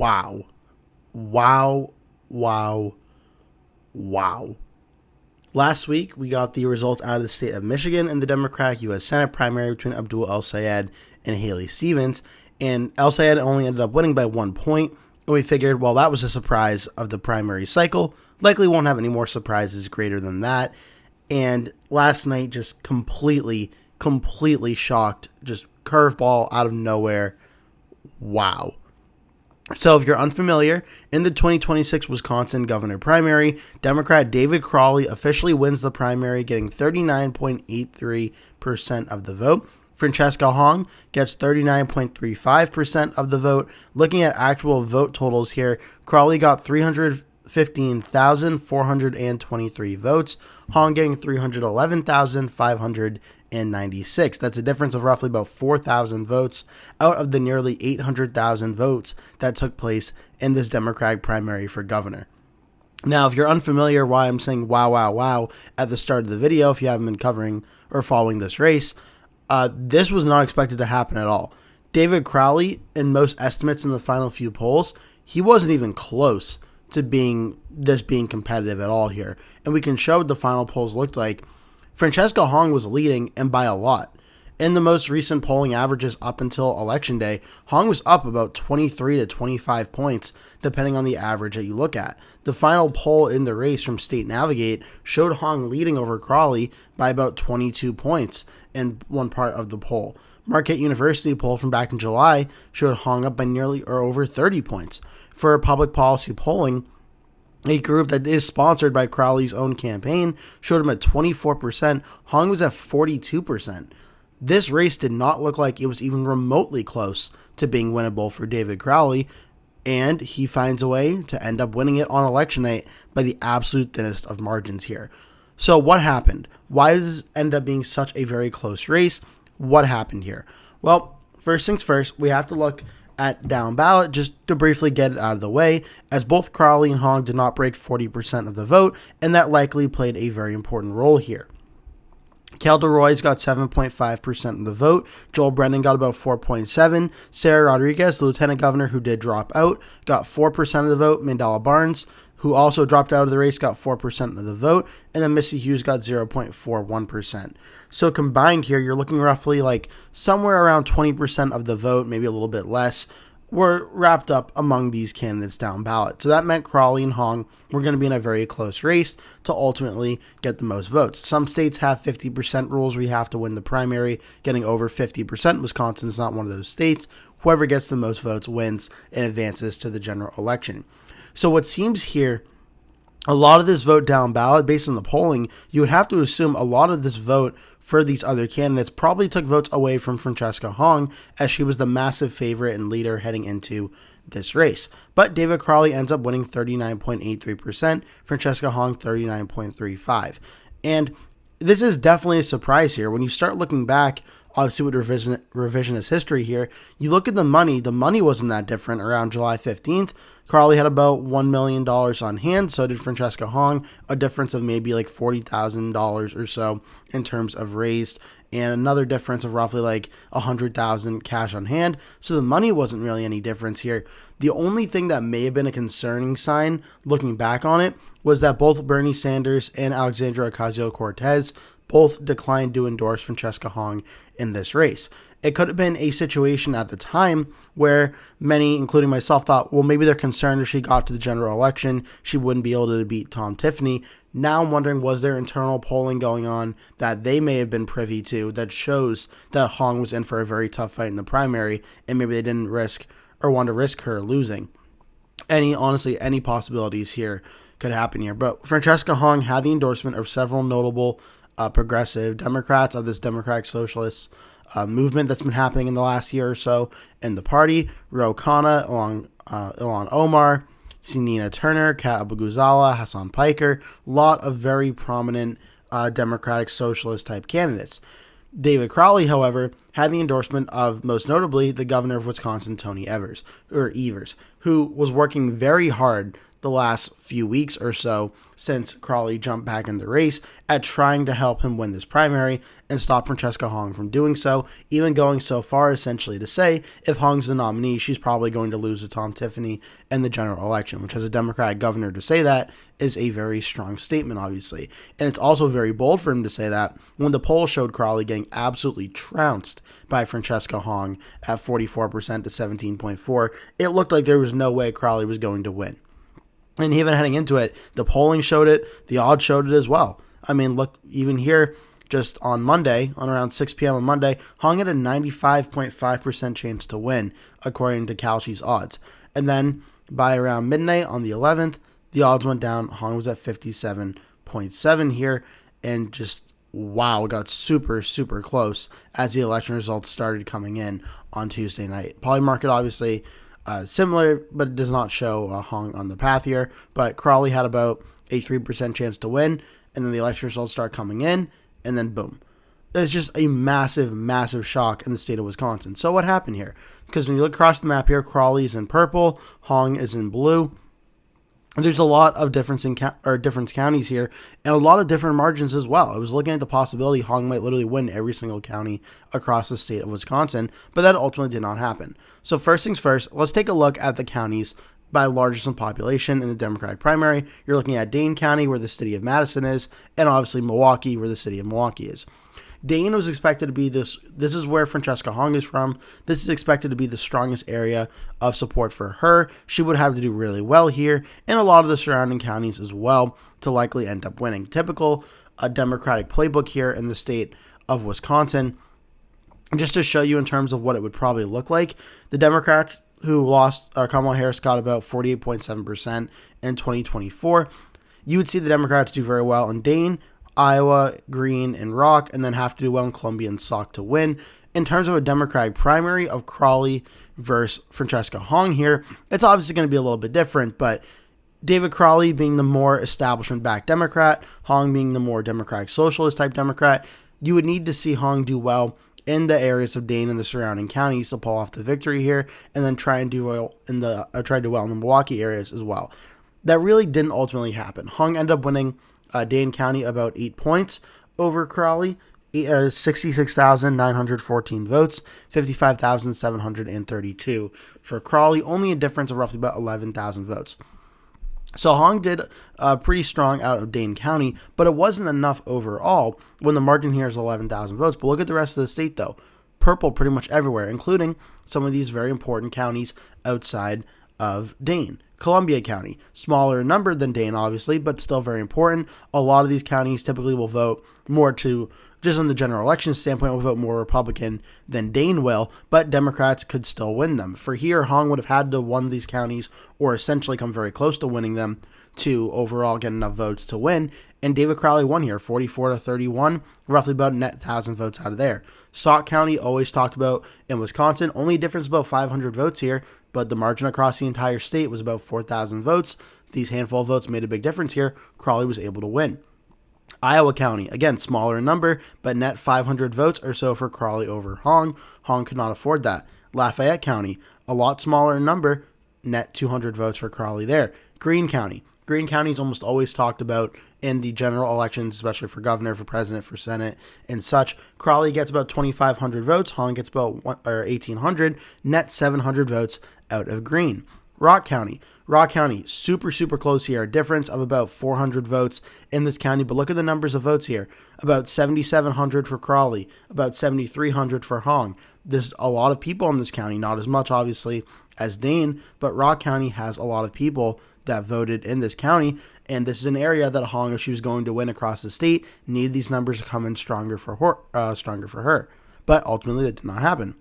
Wow. Wow. Wow. Wow. Last week, we got the results out of the state of Michigan in the Democratic U.S. Senate primary between Abdul El-Sayed and Haley Stevens. And El-Sayed only ended up winning by 1 point. And we figured, well, that was a surprise of the primary cycle. Likely won't have any more surprises greater than that. And last night, just completely shocked. Just curveball out of nowhere. Wow. So if you're unfamiliar, in the 2026 Wisconsin governor primary, Democrat David Crawley officially wins the primary, getting 39.83% of the vote. Francesca Hong gets 39.35% of the vote. Looking at actual vote totals here, Crawley got 315,423 votes. Hong getting 311,596. That's a difference of roughly about 4,000 votes out of the nearly 800,000 votes that took place in this Democratic primary for governor. Now, if you're unfamiliar why I'm saying wow at the start of the video, if you haven't been covering or following this race, this was not expected to happen at all. David Crowley, in most estimates in the final few polls, he wasn't even close to being competitive at all here. And we can show what the final polls looked like. Francesca Hong was leading, and by a lot. In the most recent polling averages up until Election Day, Hong was up about 23 to 25 points, depending on the average that you look at. The final poll in the race from State Navigate showed Hong leading over Crawley by about 22 points in one part of the poll. Marquette University poll from back in July showed Hong up by nearly or over 30 points. For public policy polling, a group that is sponsored by Crowley's own campaign showed him at 24%. Hong was at 42%. This race did not look like it was even remotely close to being winnable for David Crowley, and he finds a way to end up winning it on election night by the absolute thinnest of margins here. So what happened? Why does this end up being such a very close race? What happened here? Well, first things first, we have to look at down ballot just to briefly get it out of the way, as both Crawley and Hong did not break 40% of the vote, and that likely played a very important role here. Kelda Roy's got 7.5% of the vote. Joel Brennan got about 4.7%. Sarah Rodriguez, the lieutenant governor who did drop out, got 4% of the vote. Mandela Barnes, who also dropped out of the race, got 4% of the vote. And then Missy Hughes got 0.41%. So combined here, you're looking roughly like somewhere around 20% of the vote, maybe a little bit less, were wrapped up among these candidates down ballot. So that meant Crawley and Hong were going to be in a very close race to ultimately get the most votes. Some states have 50% rules where you have to win the primary, getting over 50%. Wisconsin is not one of those states. Whoever gets the most votes wins and advances to the general election. So what seems here, a lot of this vote down ballot, based on the polling, you would have to assume a lot of this vote for these other candidates probably took votes away from Francesca Hong, as she was the massive favorite and leader heading into this race. But David Crawley ends up winning 39.83%, Francesca Hong 39.35%. And this is definitely a surprise here. When you start looking back, obviously with revisionist history here, you look at the money wasn't that different around July 15th. Crawley had about $1 million on hand, so did Francesca Hong, a difference of maybe like $40,000 or so in terms of raised, and another difference of roughly like $100,000 cash on hand. So the money wasn't really any difference here. The only thing that may have been a concerning sign, looking back on it, was that both Bernie Sanders and Alexandria Ocasio-Cortez both declined to endorse Francesca Hong in this race. It could have been a situation at the time where many, including myself, thought, well, maybe they're concerned if she got to the general election, she wouldn't be able to beat Tiffany. Now I'm wondering, was there internal polling going on that they may have been privy to that shows that Hong was in for a very tough fight in the primary, and maybe they didn't risk or want to risk her losing? Honestly, any possibilities here could happen here. But Francesca Hong had the endorsement of several notable progressive Democrats of this Democratic Socialist movement that's been happening in the last year or so in the party. Ro Khanna, Ilhan Omar, Nina Turner, Kat Abou-Ghazala, Hassan Piker, a lot of very prominent Democratic Socialist type candidates. David Crawley, however, had the endorsement of, most notably, the governor of Wisconsin, Tony Evers, who was working very hard the last few weeks or so since Crawley jumped back in the race at trying to help him win this primary and stop Francesca Hong from doing so, even going so far essentially to say if Hong's the nominee, she's probably going to lose to Tiffany in the general election, which as a Democratic governor to say that is a very strong statement, obviously. And it's also very bold for him to say that when the polls showed Crawley getting absolutely trounced by Francesca Hong at 44% to 17.4%, it looked like there was no way Crawley was going to win. And even heading into it, the polling showed it, the odds showed it as well. I mean, look, even here, just on Monday, on around 6 p.m. on Monday, Hong had a 95.5% chance to win, according to Kalshi's odds. And then by around midnight on the 11th, the odds went down. Hong was at 57.7 here, and just, wow, it got super, super close as the election results started coming in on Tuesday night. Polymarket, obviously, similar, but it does not show Hong on the path here. But Crawley had about a 3% chance to win, and then the election results start coming in, and then boom. It's just a massive, massive shock in the state of Wisconsin. So what happened here? Because when you look across the map here, Crawley is in purple, Hong is in blue. There's a lot of difference in different counties here, and a lot of different margins as well. I was looking at the possibility Hong might literally win every single county across the state of Wisconsin, but that ultimately did not happen. So first things first, let's take a look at the counties by largest in population in the Democratic primary. You're looking at Dane County, where the city of Madison is, and obviously Milwaukee, where the city of Milwaukee is. Dane was expected to be this is where Francesca Hong is from. This is expected to be the strongest area of support for her. She would have to do really well here, and a lot of the surrounding counties as well, to likely end up winning. Typical Democratic playbook here in the state of Wisconsin. Just to show you in terms of what it would probably look like, the Democrats who lost, Kamala Harris got about 48.7% in 2024. You would see the Democrats do very well in Dane, Iowa, Greene, and Rock, and then have to do well in Columbia and Sauk to win. In terms of a Democratic primary of Crawley versus Francesca Hong here, it's obviously going to be a little bit different, but David Crawley being the more establishment-backed Democrat, Hong being the more Democratic Socialist type Democrat, you would need to see Hong do well in the areas of Dane and the surrounding counties to pull off the victory here, and then try and do well in the Milwaukee areas as well. That really didn't ultimately happen. Hong ended up winning Dane County about 8 points over Crawley, 66,914 votes, 55,732 for Crawley, only a difference of roughly about 11,000 votes. So Hong did pretty strong out of Dane County, but it wasn't enough overall when the margin here is 11,000 votes. But look at the rest of the state, though. Purple pretty much everywhere, including some of these very important counties outside of Dane. Columbia County, smaller in number than Dane, obviously, but still very important. A lot of these counties typically will vote more to, just on the general election standpoint, will vote more Republican than Dane will, but Democrats could still win them. For here, Hong would have had to win these counties or essentially come very close to winning them to overall get enough votes to win. And David Crowley won here, 44-31, roughly about net 1,000 votes out of there. Sauk County, always talked about in Wisconsin, only difference about 500 votes here, but the margin across the entire state was about 4,000 votes. These handful of votes made a big difference here. Crawley was able to win. Iowa County, again, smaller in number, but net 500 votes or so for Crawley over Hong. Hong could not afford that. Lafayette County, a lot smaller in number, net 200 votes for Crawley there. Greene County. Greene County is almost always talked about in the general elections, especially for governor, for president, for senate, and such. Crawley gets about 2,500 votes. Hong gets about 1,800, net 700 votes out of Greene. Rock County. Rock County, super, super close here. A difference of about 400 votes in this county. But look at the numbers of votes here. About 7,700 for Crawley. About 7,300 for Hong. There's a lot of people in this county. Not as much, obviously, as Dane. But Rock County has a lot of people that voted in this county. And this is an area that Hong, if she was going to win across the state, needed these numbers to come in stronger for her. But ultimately, that did not happen.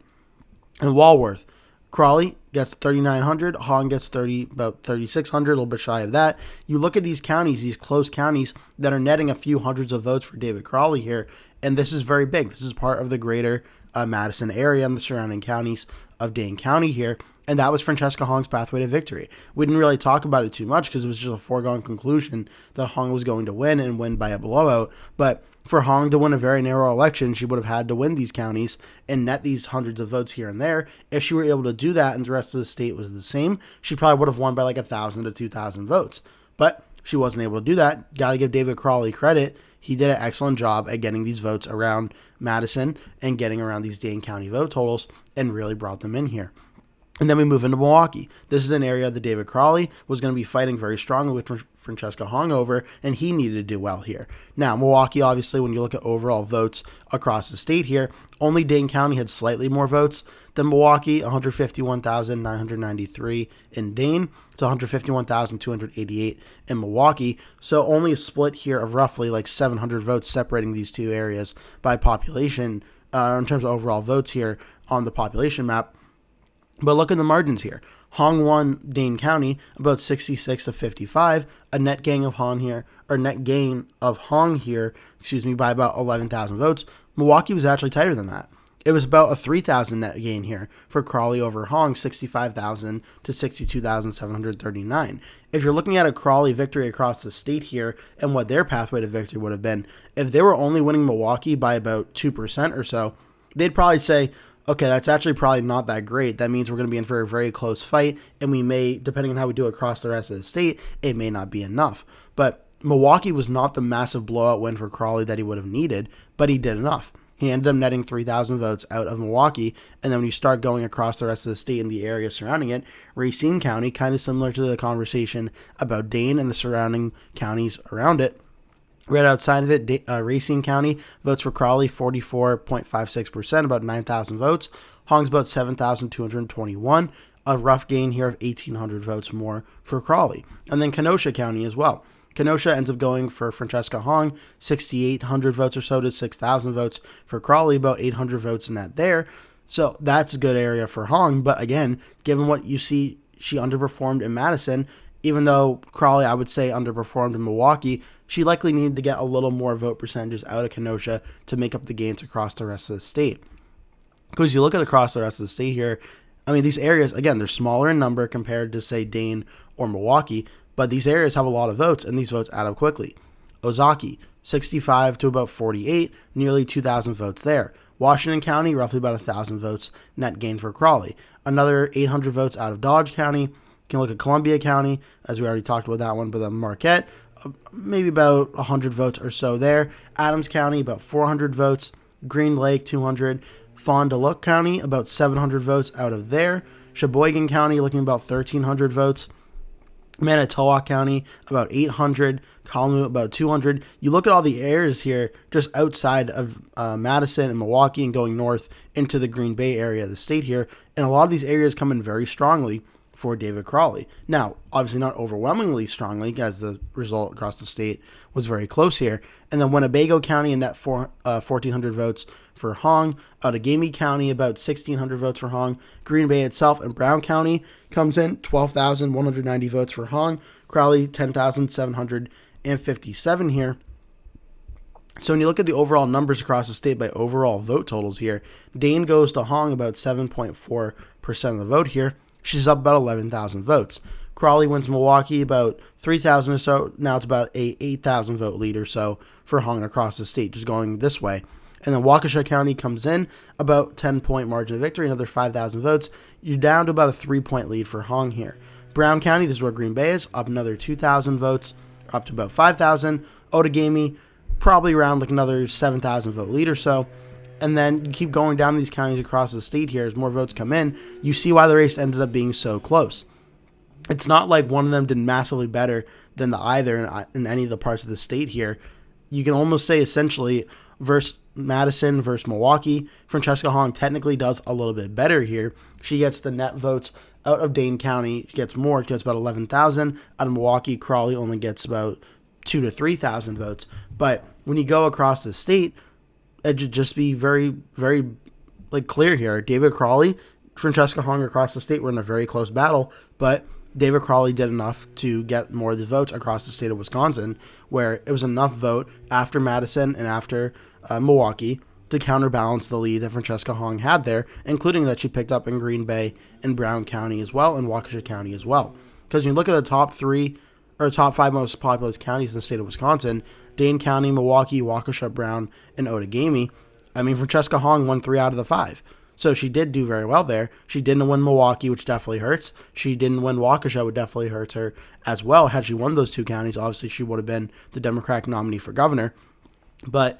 And Walworth. Crawley gets 3,900. Hong gets about 3,600, a little bit shy of that. You look at these counties, these close counties that are netting a few hundreds of votes for David Crawley here, and this is very big. This is part of the greater Madison area and the surrounding counties of Dane County here, and that was Francesca Hong's pathway to victory. We didn't really talk about it too much because it was just a foregone conclusion that Hong was going to win and win by a blowout, but For Hong to win a very narrow election, she would have had to win these counties and net these hundreds of votes here and there. If she were able to do that and the rest of the state was the same, she probably would have won by like 1,000 to 2,000 votes. But she wasn't able to do that. Got to give David Crawley credit. He did an excellent job at getting these votes around Madison and getting around these Dane County vote totals and really brought them in here. And then we move into Milwaukee. This is an area that David Crawley was going to be fighting very strongly with Francesca Hong over, and he needed to do well here. Now, Milwaukee, obviously, when you look at overall votes across the state here, only Dane County had slightly more votes than Milwaukee, 151,993 in Dane to 151,288 in Milwaukee. So only a split here of roughly like 700 votes separating these two areas by population in terms of overall votes here on the population map. But look at the margins here. Hong won Dane County about 66 to 55. A net gain of Hong here, by about 11,000 votes. Milwaukee was actually tighter than that. It was about a 3,000 net gain here for Crawley over Hong, 65,000 to 62,739. If you're looking at a Crawley victory across the state here and what their pathway to victory would have been, if they were only winning Milwaukee by about 2% or so, they'd probably say, okay, that's actually probably not that great. That means we're going to be in for a very close fight, and we may, depending on how we do across the rest of the state, it may not be enough. But Milwaukee was not the massive blowout win for Crawley that he would have needed, but he did enough. He ended up netting 3,000 votes out of Milwaukee, and then when you start going across the rest of the state and the area surrounding it, Racine County, kind of similar to the conversation about Dane and the surrounding counties around it, right outside of it, Racine County votes for Crawley 44.56%, about 9,000 votes. Hong's about 7,221, a rough gain here of 1,800 votes more for Crawley. And then Kenosha County as well. Kenosha ends up going for Francesca Hong, 6,800 votes or so to 6,000 votes for Crawley, about 800 votes in that there. So that's a good area for Hong. But again, given what you see, she underperformed in Madison. Even though Crawley, I would say, underperformed in Milwaukee, she likely needed to get a little more vote percentages out of Kenosha to make up the gains across the rest of the state. Because you look at across the rest of the state here, I mean, these areas, again, they're smaller in number compared to, say, Dane or Milwaukee, but these areas have a lot of votes, and these votes add up quickly. Ozaukee, 65 to about 48, nearly 2,000 votes there. Washington County, roughly about 1,000 votes net gain for Crawley. Another 800 votes out of Dodge County. You can look at Columbia County, as we already talked about that one, but then Marquette, maybe about 100 votes or so there. Adams County, about 400 votes. Green Lake, 200. Fond du Lac County, about 700 votes out of there. Sheboygan County, looking about 1,300 votes. Manitowoc County, about 800. Kalamazoo, about 200. You look at all the areas here just outside of Madison and Milwaukee and going north into the Green Bay area of the state here, and a lot of these areas come in very strongly for David Crawley. Now, obviously not overwhelmingly strongly, as the result across the state was very close here. And then Winnebago County, a net 1,400 votes for Hong. Outagamie County, about 1,600 votes for Hong. Green Bay itself and Brown County comes in 12,190 votes for Hong. Crowley, 10,757 here. So when you look at the overall numbers across the state by overall vote totals here, Dane goes to Hong about 7.4% of the vote here. She's up about 11,000 votes. Crawley wins Milwaukee about 3,000 or so. Now it's about a 8,000 vote lead or so for Hong across the state, just going this way. And then Waukesha County comes in about 10-point margin of victory, another 5,000 votes. You're down to about a 3-point lead for Hong here. Brown County, this is where Green Bay is, up another 2,000 votes, up to about 5,000. Outagamie, probably around like another 7,000 vote lead or so. And then you keep going down these counties across the state here as more votes come in. You see why the race ended up being so close. It's not like one of them did massively better than the either in any of the parts of the state here. You can almost say essentially versus Madison versus Milwaukee, Francesca Hong technically does a little bit better here. She gets the net votes out of Dane County. She gets more. She gets about 11,000. Out of Milwaukee, Crawley only gets about 2,000 to 3,000 votes. But when you go across the state, it should just be very, very clear here. David Crawley, Francesca Hong across the state were in a very close battle, but David Crawley did enough to get more of the votes across the state of Wisconsin, where it was enough vote after Madison and after Milwaukee to counterbalance the lead that Francesca Hong had there, including that she picked up in Green Bay and Brown County as well, and Waukesha County as well. Because when you look at the top 5 most populous counties in the state of Wisconsin, Dane County, Milwaukee, Waukesha, Brown, and Outagamie. I mean, Francesca Hong won 3 out of the 5. So she did do very well there. She didn't win Milwaukee, which definitely hurts. She didn't win Waukesha, which definitely hurts her as well. Had she won those 2 counties, obviously she would have been the Democratic nominee for governor. But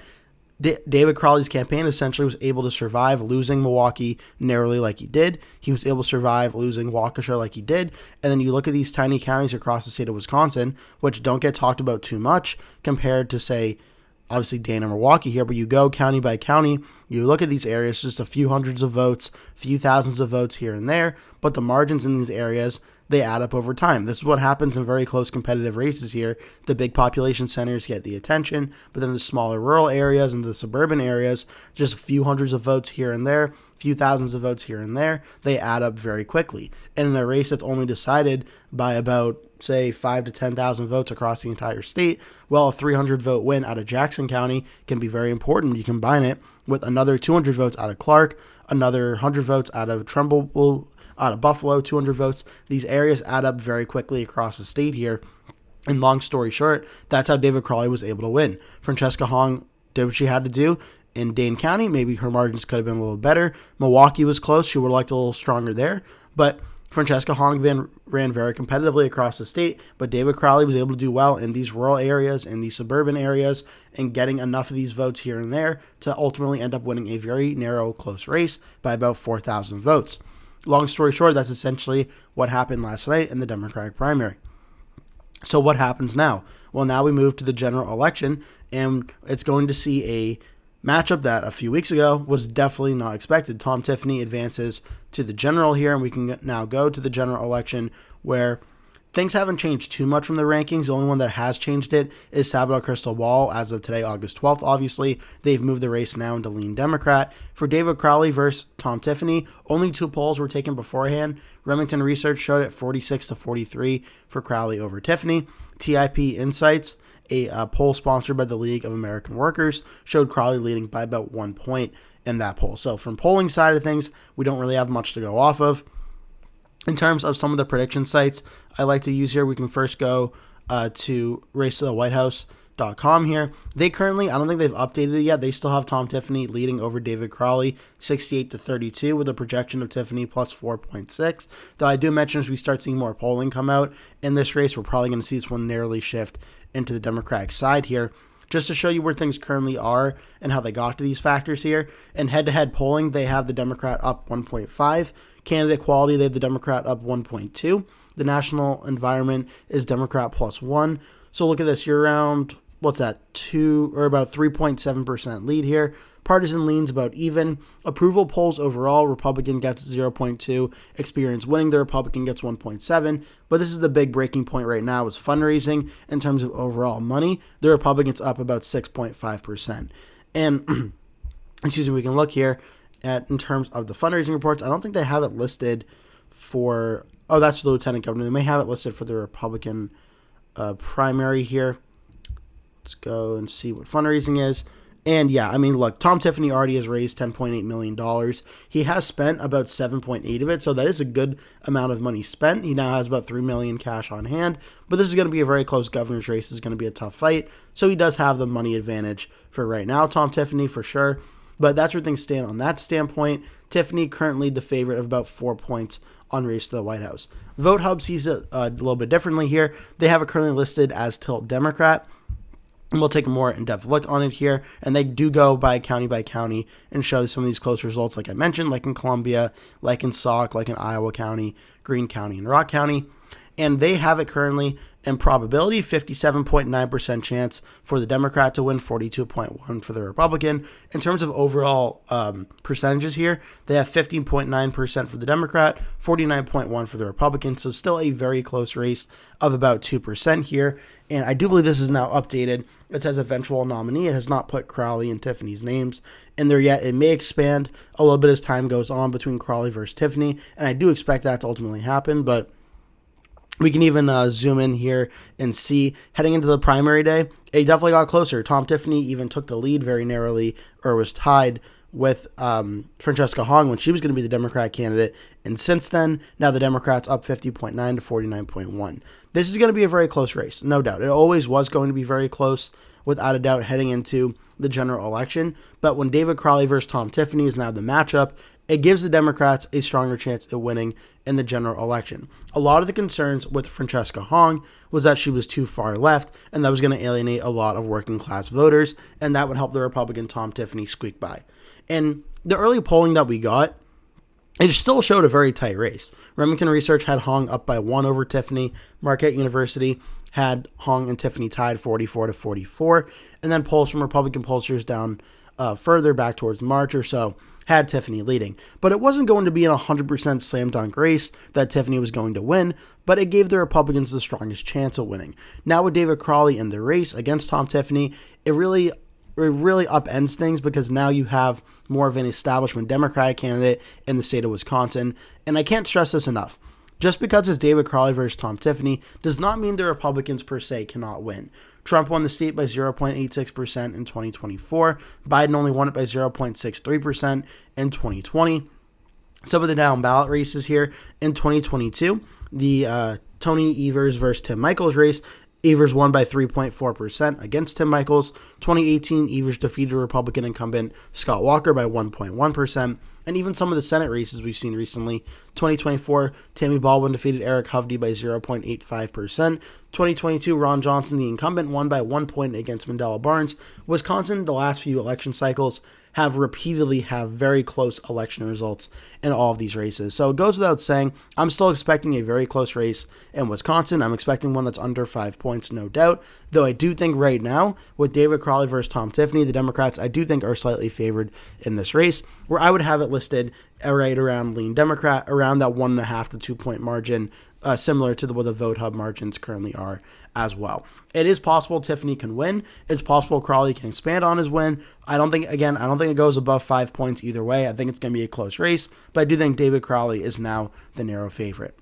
David Crawley's campaign essentially was able to survive losing Milwaukee narrowly like he did. He was able to survive losing Waukesha like he did. And then you look at these tiny counties across the state of Wisconsin, which don't get talked about too much compared to, say, obviously Dane and Milwaukee here, but you go county by county, you look at these areas, just a few hundreds of votes, a few thousands of votes here and there, but the margins in these areas, they add up over time. This is what happens in very close competitive races here. The big population centers get the attention, but then the smaller rural areas and the suburban areas, just a few hundreds of votes here and there, a few thousands of votes here and there, they add up very quickly. And in a race that's only decided by about, say, 5 to 10,000 votes across the entire state, well, a 300 vote win out of Jackson County can be very important. You combine it with another 200 votes out of Clark, another 100 votes out of Trumbull, out of Buffalo, 200 votes. These areas add up very quickly across the state here. And long story short, that's how David Crawley was able to win. Francesca Hong did what she had to do. In Dane County, maybe her margins could have been a little better. Milwaukee was close. She would have liked a little stronger there. But Francesca Hong ran very competitively across the state, but David Crowley was able to do well in these rural areas, in these suburban areas, and getting enough of these votes here and there to ultimately end up winning a very narrow, close race by about 4,000 votes. Long story short, that's essentially what happened last night in the Democratic primary. So what happens now? Well, now we move to the general election, and it's going to see a matchup that a few weeks ago was definitely not expected. Tom Tiffany advances to the general here, and we can now go to the general election where things haven't changed too much from the rankings. The only one that has changed it is Salvador Crystal Ball as of today, August 12th. Obviously, they've moved the race now into lean Democrat. For David Crowley versus Tom Tiffany, only 2 polls were taken beforehand. Remington Research showed it 46 to 43 for Crowley over Tiffany. TIP Insights, a poll sponsored by the League of American Workers, showed Crawley leading by about 1 point in that poll. So from polling side of things, we don't really have much to go off of. In terms of some of the prediction sites I like to use here, we can first go to racetothewhitehouse.com here. They currently, I don't think they've updated it yet. They still have Tom Tiffany leading over David Crawley 68 to 32 with a projection of Tiffany plus 4.6. Though I do mention as we start seeing more polling come out in this race, we're probably going to see this one narrowly shift into the Democratic side here. Just to show you where things currently are and how they got to these factors here. In head-to-head polling, they have the Democrat up 1.5. Candidate quality, they have the Democrat up 1.2. The national environment is Democrat plus 1. So look at this. You're around, what's that, 2 or about 3.7% lead here. Partisan leans about even. Approval polls overall, Republican gets 0.2. Experience winning, the Republican gets 1.7. But this is the big breaking point right now is fundraising in terms of overall money. The Republicans up about 6.5%. And, excuse me, we can look here at in terms of the fundraising reports. I don't think they have it listed for, oh, that's the lieutenant governor. They may have it listed for the Republican primary here. Let's go and see what fundraising is. And yeah, I mean, look, Tom Tiffany already has raised $10.8 million. He has spent about 7.8 of it, so that is a good amount of money spent. He now has about $3 million cash on hand, but this is going to be a very close governor's race. This is going to be a tough fight, so he does have the money advantage for right now, Tom Tiffany for sure. But that's where things stand on that standpoint. Tiffany currently the favorite of about 4 points on Race to the White House. Vote Hub sees it a little bit differently here. They have it currently listed as tilt Democrat. And we'll take a more in-depth look on it here. And they do go by county and show some of these close results like I mentioned, like in Columbia, like in Sauk, like in Iowa County, Greene County, and Rock County. And they have it currently in probability, 57.9% chance for the Democrat to win, 42.1% for the Republican. In terms of overall percentages here, they have 15.9% for the Democrat, 49.1% for the Republican. So still a very close race of about 2% here. And I do believe this is now updated. It says eventual nominee. It has not put Crowley and Tiffany's names in there yet. It may expand a little bit as time goes on between Crawley versus Tiffany. And I do expect that to ultimately happen, but we can even zoom in here and see heading into the primary day, it definitely got closer. Tom Tiffany even took the lead very narrowly, or was tied with Francesca Hong when she was going to be the Democrat candidate. And since then, now the Democrats up 50.9 to 49.1. This is going to be a very close race, no doubt. It always was going to be very close, without a doubt, heading into the general election. But when David Crowley versus Tom Tiffany is now the matchup, it gives the Democrats a stronger chance at winning in the general election. A lot of the concerns with Francesca Hong was that she was too far left, and that was going to alienate a lot of working class voters, and that would help the Republican Tom Tiffany squeak by. And the early polling that we got, it still showed a very tight race. Remington Research had Hong up by 1 over Tiffany. Marquette University had Hong and Tiffany tied 44 to 44. And then polls from Republican pollsters down further back towards March or so had Tiffany leading. But it wasn't going to be an 100% slam dunk race that Tiffany was going to win, but it gave the Republicans the strongest chance of winning. Now with David Crawley in the race against Tom Tiffany, it really upends things, because now you have more of an establishment Democratic candidate in the state of Wisconsin. And I can't stress this enough. Just because it's David Crawley versus Tom Tiffany does not mean the Republicans per se cannot win. Trump won the state by 0.86% in 2024. Biden only won it by 0.63% in 2020. Some of the down ballot races here in 2022, the Tony Evers versus Tim Michaels race, Evers won by 3.4% against Tim Michaels. 2018, Evers defeated Republican incumbent Scott Walker by 1.1%. And even some of the Senate races we've seen recently. 2024, Tammy Baldwin defeated Eric Hovde by 0.85%. 2022, Ron Johnson, the incumbent, won by 1 point against Mandela Barnes. Wisconsin, the last few election cycles, have repeatedly have very close election results in all of these races. So it goes without saying, I'm still expecting a very close race in Wisconsin. I'm expecting one that's under 5 points, no doubt. Though I do think right now, with David Crawley versus Tom Tiffany, the Democrats, I do think, are slightly favored in this race, where I would have it listed right around lean Democrat, around that 1.5 to 2 point margin, similar to what the vote hub margins currently are as well. It is possible Tiffany can win. It's possible Crawley can expand on his win. I don't think it goes above 5 points either way. I think it's going to be a close race, but I do think David Crawley is now the narrow favorite.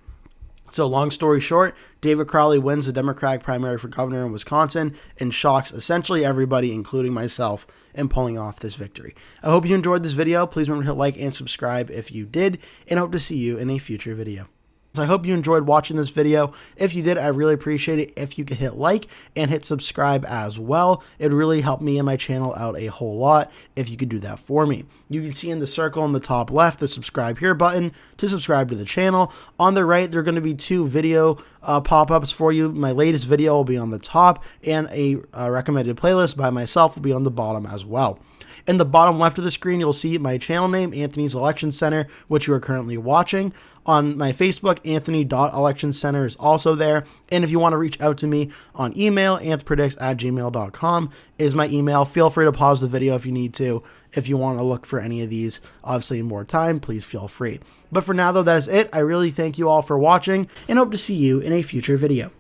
So long story short, David Crawley wins the Democratic primary for governor in Wisconsin and shocks essentially everybody, including myself, in pulling off this victory. I hope you enjoyed this video. Please remember to like and subscribe if you did, and hope to see you in a future video. So I hope you enjoyed watching this video. If you did, I really appreciate it if you could hit like and hit subscribe as well. It would really help me and my channel out a whole lot if you could do that for me. You can see in the circle in the top left the subscribe here button to subscribe to the channel. On the right, there are going to be 2 video pop-ups for you. My latest video will be on the top, and a recommended playlist by myself will be on the bottom as well. In the bottom left of the screen, you'll see my channel name, Anthony's Election Center, which you are currently watching. On my Facebook, Anthony.ElectionCenter is also there. And if you want to reach out to me on email, anthpredicts@gmail.com is my email. Feel free to pause the video if you need to. If you want to look for any of these, obviously in more time, please feel free. But for now, though, that is it. I really thank you all for watching and hope to see you in a future video.